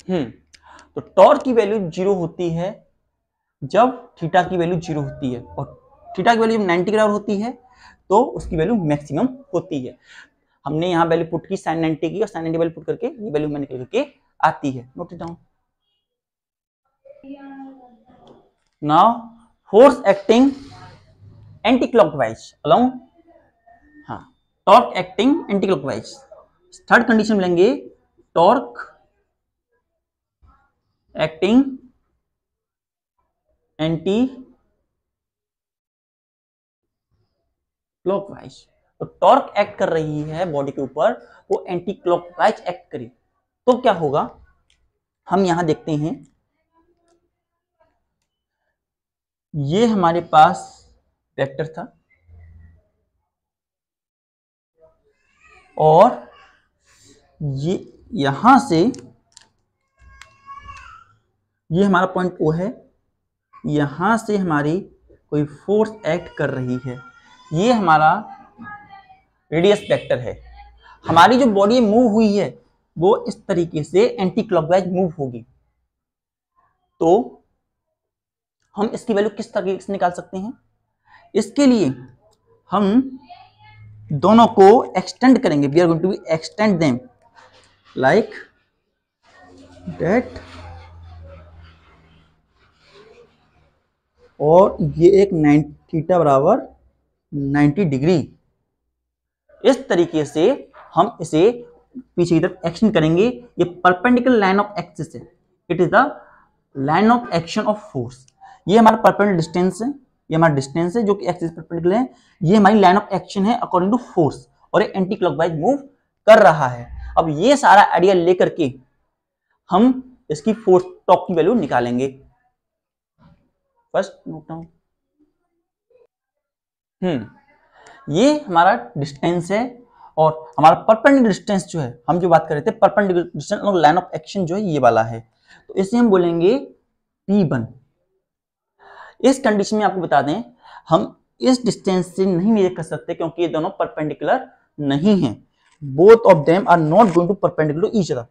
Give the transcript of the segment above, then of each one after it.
तो टॉर्क की वैल्यू 0 होती है जब थीटा की वैल्यू 0 होती है, और थीटा की वैल्यू जब 90 के बराबर होती है तो उसकी वैल्यू मैक्सिमम होती है। हमने यहाँ वैल्यू पुट की sin 90 की, और sin 90 वैल्यू पुट करके ये वैल्यू हमें निकल करके आती है। Note it down. Now force acting anti clockwise along, हाँ, torque acting anti clockwise. Third condition मिलेंगे टॉर्क एक्टिंग एंटी क्लॉकवाइज। तो टॉर्क एक्ट कर रही है बॉडी के ऊपर, वो एंटी क्लॉकवाइज एक्ट करी तो क्या होगा, हम यहां देखते हैं। ये हमारे पास वेक्टर था, और ये यहां से ये हमारा पॉइंट ओ है, यहां से हमारी कोई फोर्स एक्ट कर रही है, ये हमारा रेडियस वेक्टर है। हमारी जो बॉडी मूव हुई है वो इस तरीके से एंटी क्लॉकवाइज मूव होगी। तो हम इसकी वैल्यू किस तरीके से निकाल सकते हैं, इसके लिए हम दोनों को एक्सटेंड करेंगे। We are going to be extend them like that, और ये एक 90 थीटा बराबर 90 डिग्री, इस तरीके से हम इसे पीछे की तरफ एक्शन करेंगे। ये परपेंडिकुलर लाइन ऑफ एक्सिस है, it is the line of action of force. ये हमारा परपेंडिकुलर डिस्टेंस है, ये हमारा डिस्टेंस है जो कि एक्सिस परपेंडिकुलर है, ये हमारी लाइन ऑफ एक्शन है अकॉर्डिंग टू फोर्स, और ये एंटी क्लॉकवाइज मूव कर रहा है। अब ये सारा आइडिया लेकर के हम इसकी फोर्स टॉर्क की वैल्यू निकालेंगे। First note down. ये हमारा डिस्टेंस है, और हमारा परपेंडिकुलर डिस्टेंस जो है, हम जो बात कर रहे थे परपेंडिकुलर डिस्टेंस और लाइन ऑफ एक्शन जो है ये वाला है, तो इसे हम बोलेंगे P1। इस कंडीशन में आपको बता दें, हम इस डिस्टेंस से नहीं मेजर कर सकते क्योंकि ये दोनों परपेंडिकुलर नहीं हैं। Both of them are not going to perpendicular to each other.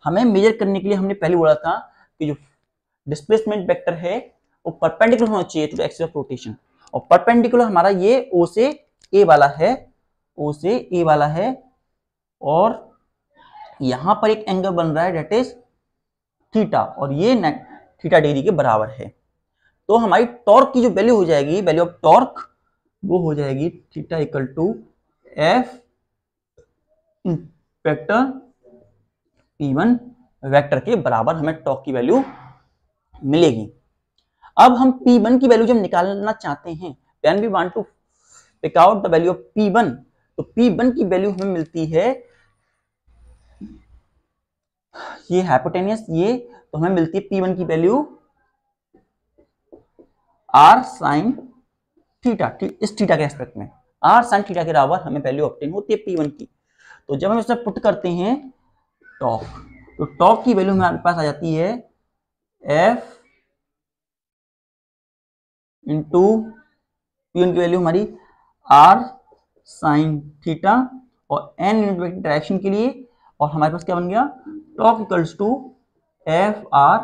हमें मेजर करने के लिए हमने पहले बोला था कि जो डिस्प्लेसमेंट वेक्टर है वो परपेंडिकुलर होना चाहिए to the axis of rotation, और परपेंडिकुलर हमारा ये ओ से ए वाला है, ओ से ए वाला है, और यहां पर एक एंगल बन रहा है दैट इज थीटा, और ये थीटा डिग्री के बराबर है। तो हमारी टॉर्क की जो वैल्यू हो जाएगी, वैल्यू ऑफ टॉर्क, वो हो जाएगी theta equal to F vector P1 vector के बराबर हमें टॉर्क की वैल्यू मिलेगी। अब हम P1 की वैल्यू जब निकालना चाहते हैं, when we want to pick out the value of P1, तो P1 की वैल्यू हमें मिलती है, ये हाइपोटेनियस, ये तो हमें मिलती है P1 की वैल्यू R sin थीटा, इस थीटा के एस्पेक्ट में R sin थीटा के बराबर हमें वैल्यू ऑब्टेन होती है P1 की। तो जब हम इसमें पुट करते हैं टॉर्क, तो टॉर्क की वैल्यू हमारे पास आ जाती है F इंटू P1 की वैल्यू हमारी R sin थीटा, और n यूनिट डायरेक्शन के लिए, और हमारे पास क्या बन गया, torque equals to F R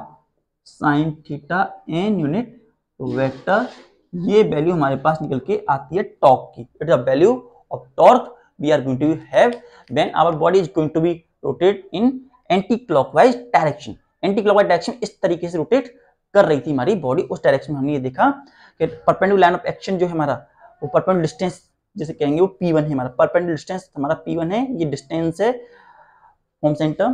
sine theta n unit vector. ये वैल्यू हमारे पास निकल के आती है टॉर्क की। It is the value of torque we are going to have when our body is going to be rotate in anti clockwise direction. Anti clockwise direction इस तरीके से रोटेट कर रही थी हमारी बॉडी, उस डायरेक्शन में हमने ये देखा कि परपेंडिकुलर लाइन ऑफ एक्शन जो है हमारा, वो परपेंडिकुलर डिस्टेंस जैसे कहेंगे वो P1 है, हमारा परपेंडिकुलर डिस्टेंस हमारा P1 है, ये डिस्टेंस है होम सेंटर।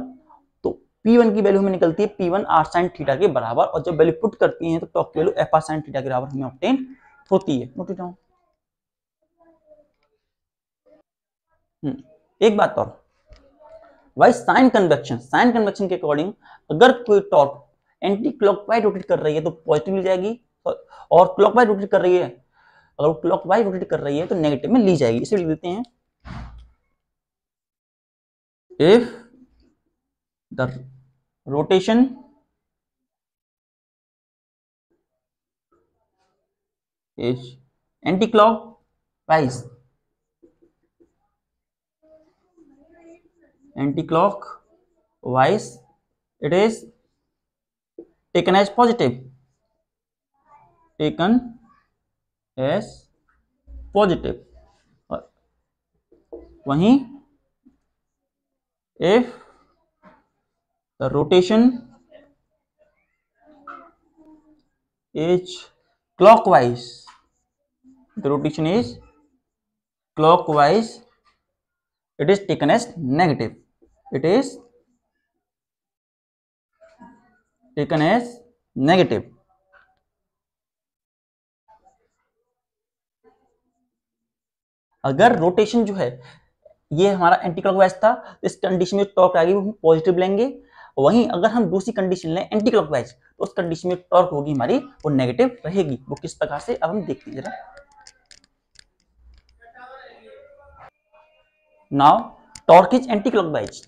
तो P1 की वैल्यू हमें निकलती है P1 R sin थीटा के बराबर, और जब वैल्यू पुट करती हैं तो टॉर्क की value F R sin theta के बराबर हमें ऑब्टेन होती है। Note it down. एक बात और, वाई साइन कन्वेक्शन के अकॉर्डिंग अगर कोई टॉर्क एंटी क्लॉकवाइज रोटेट कर रही है तो पॉजिटिव ली जाएगी, और क्लॉकवाइज रोटेट कर रही है, अगर वो क्लॉकवाइज रोटेट कर रही है तो नेगेटिव में ली जाएगी। इसे लिख देते हैं, if the rotation is anti-clockwise it is taken as positive, taken as positive. वहीं if the rotation is clockwise, the rotation is clockwise, it is taken as negative, it is taken as negative। अगर rotation जो है ये हमारा anti clockwise था तो इस condition में टॉर्क आएगी वो हम पॉजिटिव लेंगे। वहीं अगर हम दूसरी कंडीशन लें एंटी क्लॉकवाइज तो उस कंडीशन में टॉर्क होगी हमारी वो नेगेटिव रहेगी। वो किस प्रकार से अब हम देखते हैं जरा। Now torque is anti clockwise,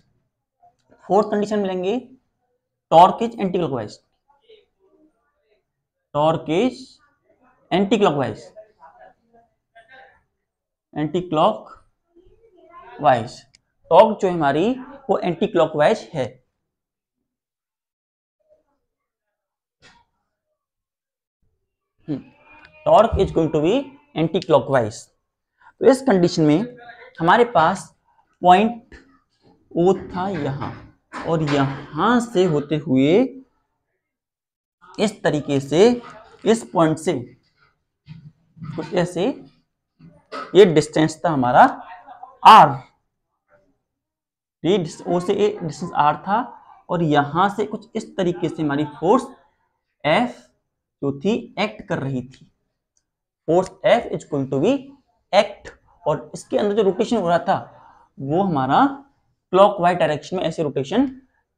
fourth condition में लेंगे torque is anti clockwise, torque is anti clockwise, anti clockwise, torque जो है हमारी वो एंटी क्लॉकवाइज है। Torque is going to be anti clockwise. तो इस कंडीशन में हमारे पास पॉइंट ओ था यहां और यहां से होते हुए इस तरीके से इस पॉइंट से कुछ ऐसे ये डिस्टेंस था हमारा आर, ये ओ से ए डिस्टेंस आर था और यहां से कुछ इस तरीके से हमारी फोर्स एफ जो थी एक्ट कर रही थी। Force F is going to be act और इसके अंदर जो रोटेशन हो रहा था वो हमारा क्लॉकवाइज डायरेक्शन में ऐसे रोटेशन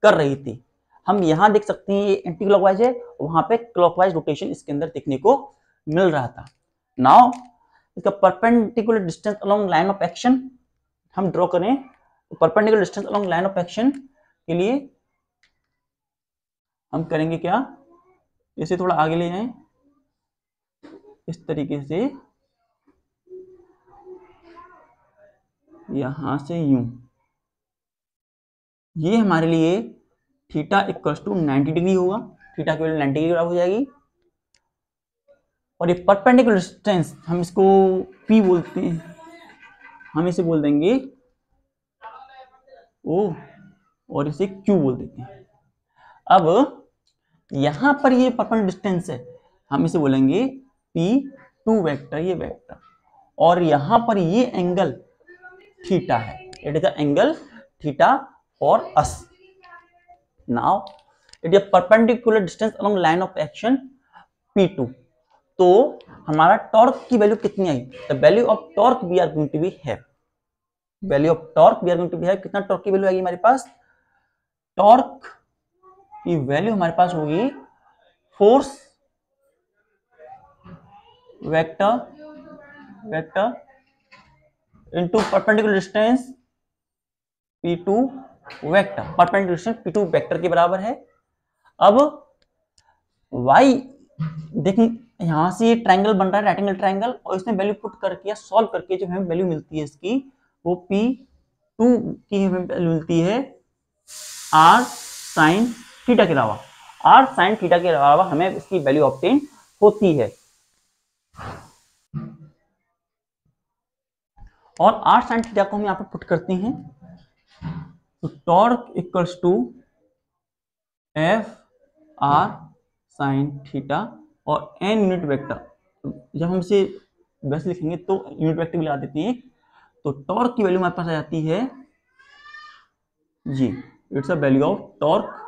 कर रही थी। हम यहां देख सकते हैं ये एंटी क्लॉकवाइज है, वहां पे क्लॉकवाइज रोटेशन इसके अंदर देखने को मिल रहा था। नाउ इसका perpendicular distance along line of action हम ड्रॉ करें। तो perpendicular distance along line of action के लिए हम करेंगे क्या, इसे थोड़ा आगे ले जाएं इस तरीके से, यहां से यूं, ये हमारे लिए थीटा इक्वल्स टू 90 डिग्री होगा, थीटा की वैल्यू 90 डिग्री बराबर हो जाएगी। और ये परपेंडिकुलर डिस्टेंस हम इसको P बोलते हैं, हम इसे बोल देंगे O और इसे Q बोल देते हैं। अब यहां पर ये परपेंडिकुलर डिस्टेंस है, हम इसे बोलेंगे P2 वेक्टर, ये वेक्टर, और यहां पर ये एंगल थीटा है, it is the angle theta for us. Now it is perpendicular distance along line of action P2। तो हमारा टॉर्क की वैल्यू कितनी आई, the value of torque we are going to be have, value of torque we are going to be have, कितना torque की value आएगी हमारे पास, टॉर्क की वैल्यू हमारे पास होगी force vector into perpendicular distance P2 vector, perpendicular distance P2 vector के बराबर है। अब y देखिए यहां से ये ट्रायंगल बन रहा है, राइट एंगल ट्रायंगल, और इसमें वैल्यू पुट करके या सॉल्व करके जो हमें वैल्यू मिलती है इसकी वो P2 की हमें वैल्यू मिलती है r sin थीटा के अलावा, r sin थीटा के अलावा हमें इसकी वैल्यू ऑब्टेन होती है। और r sin थीटा को हम यहां पर पुट करते हैं, तो torque equals to F R sine theta और n यूनिट वेक्टर, जब हम इसे वैसे लिखेंगे तो यूनिट वेक्टर भी लगा देते हैं। तो टॉर्क की वैल्यू हमारे पास आ जाती है जी, it's a value of torque,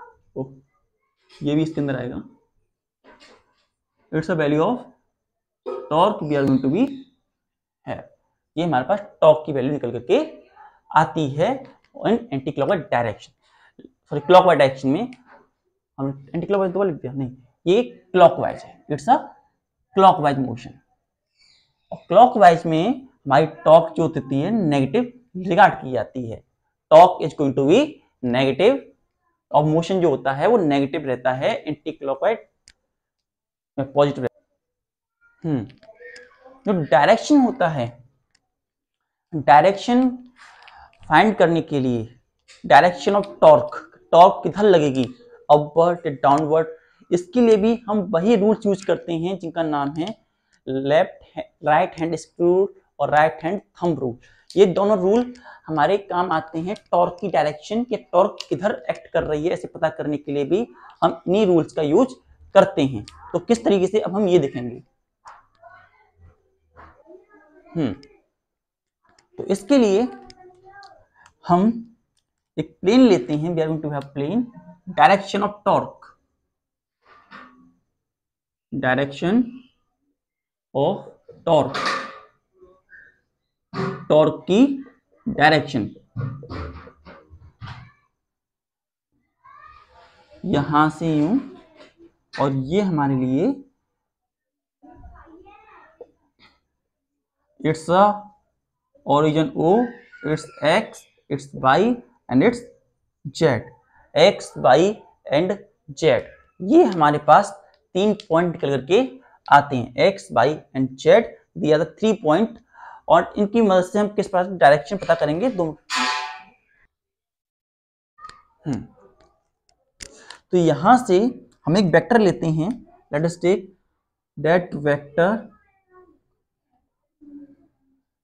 ये भी इसके अंदर आएगा, it's a value of torque we are going to be है, ये हमारे पास टॉर्क की वैल्यू निकल करके आती है in anti clockwise direction, sorry clockwise direction में। हम एंटी क्लॉकवाइज तो लिख दिया, नहीं ये क्लॉकवाइज है, इट्स अ क्लॉकवाइज मोशन। और क्लॉकवाइज में हमारी टॉर्क जो होती है नेगेटिव रिगार्ड की जाती है, torque is going to be negative, और मोशन जो होता है वो नेगेटिव रहता है, एंटी क्लॉकवाइज में पॉजिटिव रहता है। जो डायरेक्शन होता है, डायरेक्शन फाइंड करने के लिए डायरेक्शन ऑफ टॉर्क, टॉर्क किधर लगेगी अपवर्ड या डाउनवर्ड, इसके लिए भी हम वही रूल्स यूज करते हैं जिनका नाम है राइट हैंड स्क्रू और राइट हैंड थंब रूल। ये दोनों रूल हमारे काम आते हैं टॉर्क की डायरेक्शन कि टॉर्क किधर एक्ट कर रही है ऐसे पता करने के लिए भी हम इन्हीं रूल्स का यूज करते हैं। तो किस तरीके से, अब हम ये देखेंगे। तो इसके लिए हम एक प्लेन लेते हैं, we are going to have plane direction of torque, direction of torque, torque की डायरेक्शन यहां से यूं, और ये हमारे लिए it's a origin O, its X, its Y and its Z, X, Y and Z। ये हमारे पास 3 पॉइंट निकल करके आते हैं, X, Y and Z, दिया था 3 पॉइंट, और इनकी मदद से हम किस प्रकार की डायरेक्शन पता करेंगे दो। तो यहां से हम एक वेक्टर लेते हैं, let us take that vector,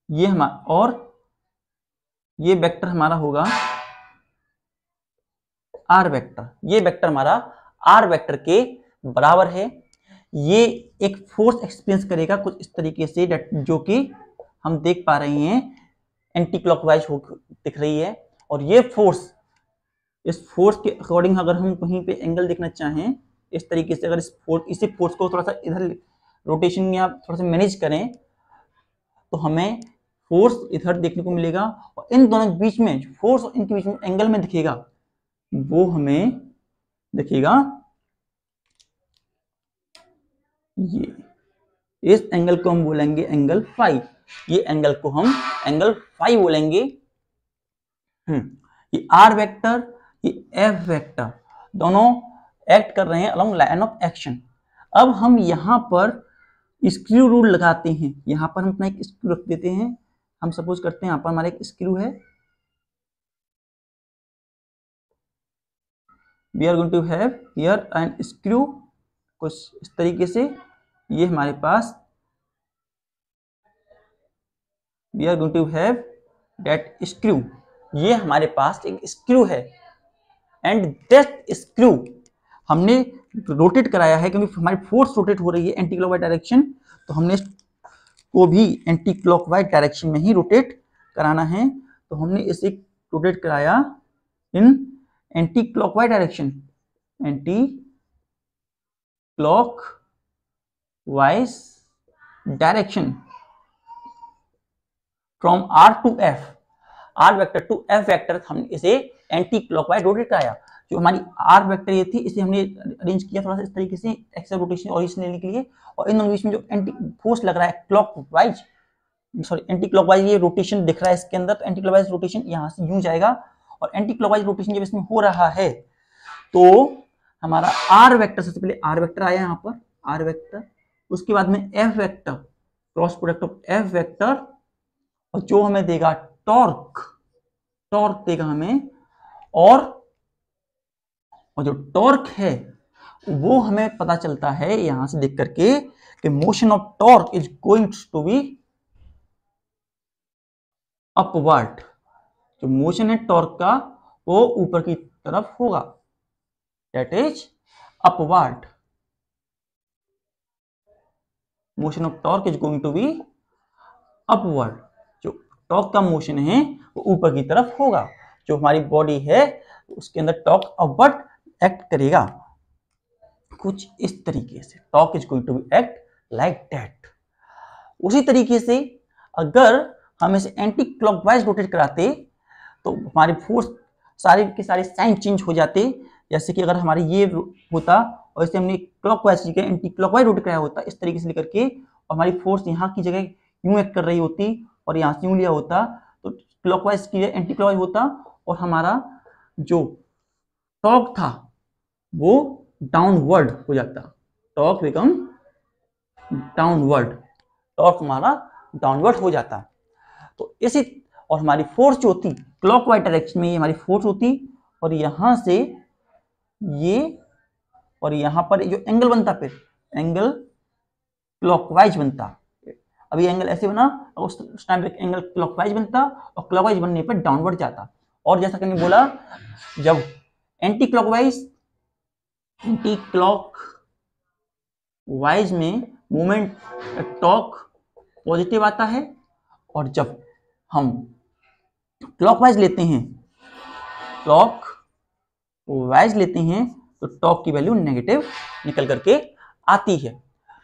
ये हमारा, और ये वेक्टर हमारा होगा आर वेक्टर। ये वेक्टर हमारा आर वेक्टर के बराबर है। ये एक फोर्स एक्सपीरियंस करेगा कुछ इस तरीके से, जो कि हम देख पा रहे हैं एंटी क्लॉकवाइज दिख रही है, और ये फोर्स, इस फोर्स के अकॉर्डिंग अगर हम कहीं पे एंगल देखना चाहें इस तरीके से, अगर इसी फोर्स को थोड़ा सा इधर रोटेशन या थोड़ा सा मैनेज करें तो हमें फोर्स इधर देखने को मिलेगा, और इन दोनों के बीच में फोर्स और इनके बीच में एंगल में दिखेगा, वो हमें दिखेगा ये, इस एंगल को हम बोलेंगे एंगल फाई, ये एंगल को हम एंगल फाई बोलेंगे। ये आर वेक्टर, ये एफ वेक्टर दोनों एक्ट कर रहे हैं अलोंग लाइन ऑफ एक्शन। अब हम यहां पर स्क्रू रूल लगाते हैं, यहां पर हम अपना एक स्क्रू रख देते हैं, हम सपोज करते हैं यहां पर हमारा एक स्क्रू है, we are going to have here an screw, कुछ इस तरीके से, ये हमारे पास we are going to have that screw, ये हमारे पास एक स्क्रू है, एंड दैट स्क्रू हमने रोटेट कराया है क्योंकि हमारी फोर्स रोटेट हो रही है एंटी क्लॉकवाइज डायरेक्शन, तो हमने को भी एंटी क्लॉकवाइज डायरेक्शन में ही रोटेट कराना है। तो हमने इसे रोटेट कराया in anti clockwise direction, anti clockwise direction from R to F, R vector to F vector, हमने इसे एंटी क्लॉकवाइज रोटेट कराया। जो हमारी आर वेक्टर ये थी इसे हमने अरेंज किया थोड़ा सा इस तरीके से एक्सल रोटेशन ओरिजिन लेने के लिए, और इन दोनों बीच में जो एंटी फोर्स लग रहा है क्लॉकवाइज, सॉरी एंटी क्लॉकवाइज, ये रोटेशन दिख रहा है इसके अंदर, तो एंटी क्लॉकवाइज रोटेशन यहाँ से यूं जाएगा, और एंटी क्लॉकवाइज रोटेशन जब इसमें हो रहा है तो हमारा आर वेक्टर, सबसे पहले आर वेक्टर आया यहाँ पर, आर वेक्टर, उसके बाद में F vector, cross product of F vector, और जो हमें देगा टॉर्क, टॉर्क देगा हमें, और जो टॉर्क है वो हमें पता चलता है यहां से देख करके कि motion of torque is going to be upward, जो मोशन है टॉर्क का वो ऊपर की तरफ होगा, that is upward, motion of torque is going to be upward, जो टॉर्क का मोशन है वो ऊपर की तरफ होगा, जो हमारी बॉडी है उसके अंदर टॉर्क अपवर्ड एक्ट करेगा कुछ इस तरीके से, torque is going to be act like that. उसी तरीके से अगर हम इसे एंटी क्लॉकवाइज रोटेट कराते तो हमारी फोर्स सारे के सारे साइन चेंज हो जाते, जैसे कि अगर हमारी ये होता और इसे हमने क्लॉकवाइज की जगह एंटी क्लॉकवाइज रोटेट कराया होता इस तरीके से लेकर के, और हमारी फोर्स यहाँ की जगह यूं एक्ट कर रही होती और यहाँ से यूं लिया होता, तो क्लॉकवाइज की जगह एंटी क्लॉकवाइज होता, और हमारा जो टॉर्क था वो डाउनवर्ड हो जाता, टॉर्क बिकम डाउनवर्ड, टॉर्क हमारा डाउनवर्ड हो जाता। तो इसी, और हमारी फोर्स जो होती क्लॉकवाइज डायरेक्शन में ये हमारी फोर्स होती, और यहां से ये और यहां पर जो एंगल बनता, फिर एंगल क्लॉकवाइज बनता। अभी एंगल ऐसे बना, उस टाइम पे एंगल क्लॉकवाइज बनता और क्लॉकवाइज बनने पर डाउनवर्ड जाता। और जैसा कि मैंने बोला, जब एंटी क्लॉकवाइज में मूवमेंट टॉर्क पॉजिटिव आता है, और जब हम क्लॉकवाइज लेते हैं तो टॉर्क की वैल्यू नेगेटिव निकल करके आती है।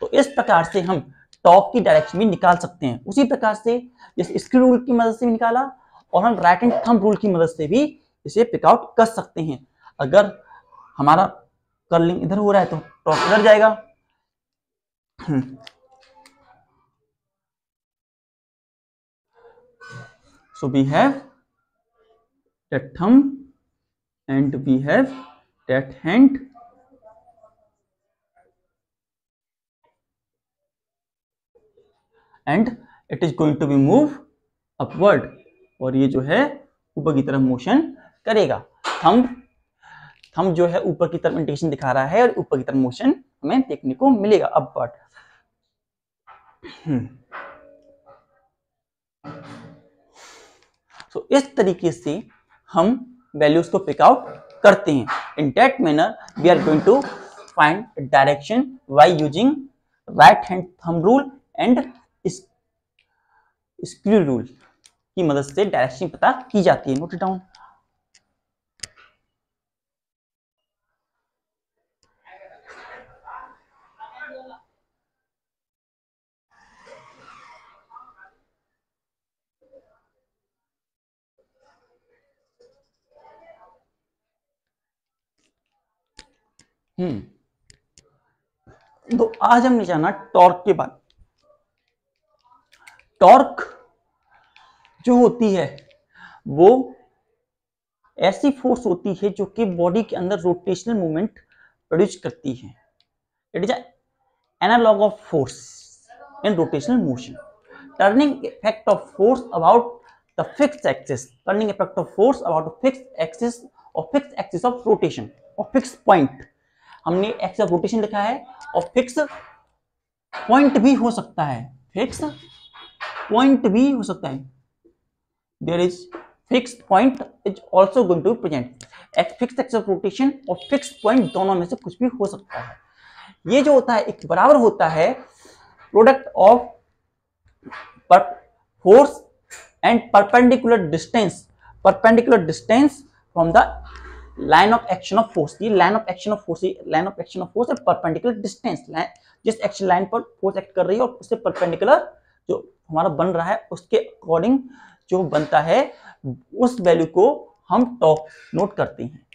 तो इस प्रकार से हम टॉर्क की डायरेक्शन भी निकाल सकते हैं। उसी प्रकार से जैसे स्क्रू रूल की मदद से भी निकाला, और हम राइट हैंड थंब रूल की मदद से भी इसे पिक आउट कर सकते हैं। अगर हमारा कर्लिंग इधर हो रहा है तो टॉर्क इधर जाएगा। So we have that thumb and we have that hand, and it is going to be move upward, और ये जो है ऊपर की तरफ मोशन करेगा। थंब जो है ऊपर की तरफ इंडिकेशन दिखा रहा है और ऊपर की तरफ मोशन हमें देखने को मिलेगा अपवर्ड। तो इस तरीके से हम वैल्यूज को पिक आउट करते हैं। In that manner we are going to find direction by using right hand thumb rule and screw rule की मदद से डायरेक्शन पता की जाती है। Note it down. तो आज हमने जाना टॉर्क के बाद। टॉर्क जो होती है वो ऐसी फोर्स होती है जो कि बॉडी के अंदर रोटेशनल मूवमेंट प्रोड्यूस करती है। It is analogue of force in rotational motion. Turning effect of force about the fixed axis, turning effect of force about the fixed axis और फिक्स्ड एक्सिस ऑफ रोटेशन और fixed point. हमने axis of rotation लिखा है, और fix point भी हो सकता है, फिक्स पॉइंट भी हो सकता है। There is fixed point is also going to present. Fixed axis of rotation और फिक्स्ड पॉइंट दोनों में से कुछ भी हो सकता है। ये जो होता है एक बराबर होता है product of force and perpendicular distance from the line of action of force. ये line of action of force और परपेंडिकुलर डिस्टेंस, जिस एक्शन लाइन पर फोर्स एक्ट कर रही है और उससे परपेंडिकुलर जो हमारा बन रहा है उसके अकॉर्डिंग जो बनता है, उस वैल्यू को हम टॉर्क नोट करते हैं।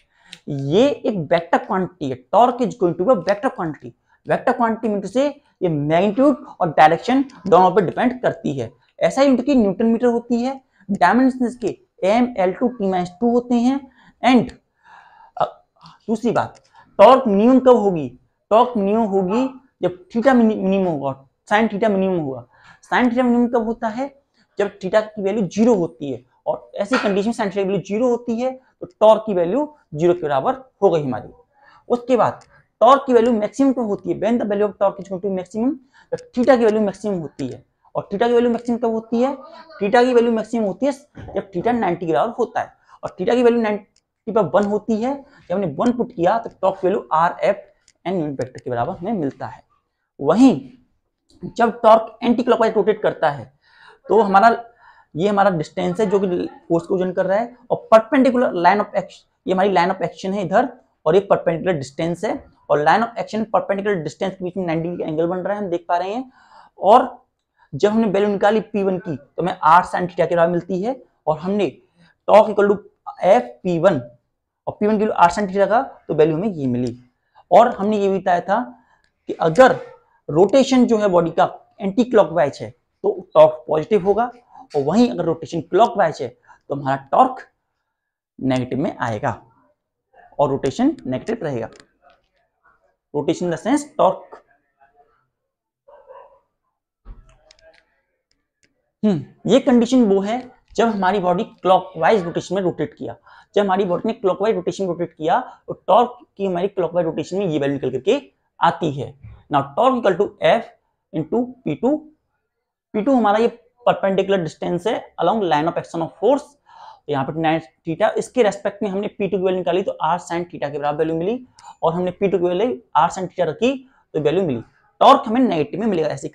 ये एक वेक्टर क्वांटिटी है। Torque is going to be vector quantity. Vector quantity metre से ये मैग्नीट्यूड और डायरेक्शन दोनों पर डिपेंड करती है। ऐसा यूनिट की न्यूटन मीटर होती है। डायमेंशंस के m, L2, T-2 होते हैं। एंड दूसरी बात, टॉर्क मिनिमम कब होगी? टॉर्क मिनिमम होगी जब थीटा मिनिमम होगा, साइन थीटा मिनिमम होगा। साइन थीटा मिनिमम कब होता है? जब थीटा की वैल्यू 0 होती है, और ऐसी कंडीशन में साइन थीटा की वैल्यू 0 होती है तो टॉर्क की वैल्यू 0 के बराबर हो गई हमारी। उसके बाद टॉर्क की वैल्यू मैक्सिमम कब होती है? When the value of torque is equal to maximum, जब थीटा की वैल्यू मैक्सिमम होती है। और थीटा की वैल्यू मैक्सिमम कब होती है? थीटा की वैल्यू मैक्सिमम होती है जब थीटा 90 के बराबर होता है, और थीटा की वैल्यू 90 पर 1 होती है। जब हमने 1 पुट किया तो टॉर्क की वैल्यू RF यूनिट वेक्टर के बराबर हमें मिलता है। वहीं जब टॉर्क एंटी क्लॉकवाइज रोटेट करता है तो हमारा डिस्टेंस है जो कि फोर्स को जन कर रहा है, और परपेंडिकुलर लाइन ऑफ एक्शन, ये हमारी लाइन ऑफ एक्शन है इधर, और ये परपेंडिकुलर डिस्टेंस है, और line of action perpendicular distance के बीच में 90 डिग्री का एंगल बन रहा है, हम देख पा रहे हैं। और जब हमने वैल्यू निकाली P1 की तो हमें R sin थीटा के बराबर मिलती है, और हमने टॉर्क इक्वल टू FP1 और P1 की वैल्यू R sin थीटा का, तो वैल्यू हमें ये मिली। और हमने ये भी बताया था कि अगर रोटेशन जो है बॉडी का एंटी क्लॉकवाइज है तो टॉर्क पॉजिटिव होगा, और वहीं अगर रोटेशन क्लॉकवाइज है तो हमारा टॉर्क नेगेटिव में आएगा और रोटेशन नेगेटिव रहेगा। Rotation in the sense torque. ये कंडीशन वो है जब हमारी बॉडी क्लॉकवाइज रोटेशन में रोटेट किया, जब हमारी बॉडी ने क्लॉकवाइज रोटेशन में रोटेट किया तो टॉर्क की हमारी क्लॉकवाइज रोटेशन में ये वैल्यू निकल करके आती है। Now torque equal to F into P2। P2 हमारा ये परपेंडिकुलर डिस्टेंस है along line of action of force. यहाँ पे 9 थीटा, इसके रेस्पेक्ट में हमने P2 की वैल्यू निकाली तो r sin थीटा के बराबर वैल्यू मिली, और हमने P2 की वैल्यू r sin थीटा रखी तो वैल्यू मिली। टॉर्क हमें नेगेटिव में मिलेगा ऐसी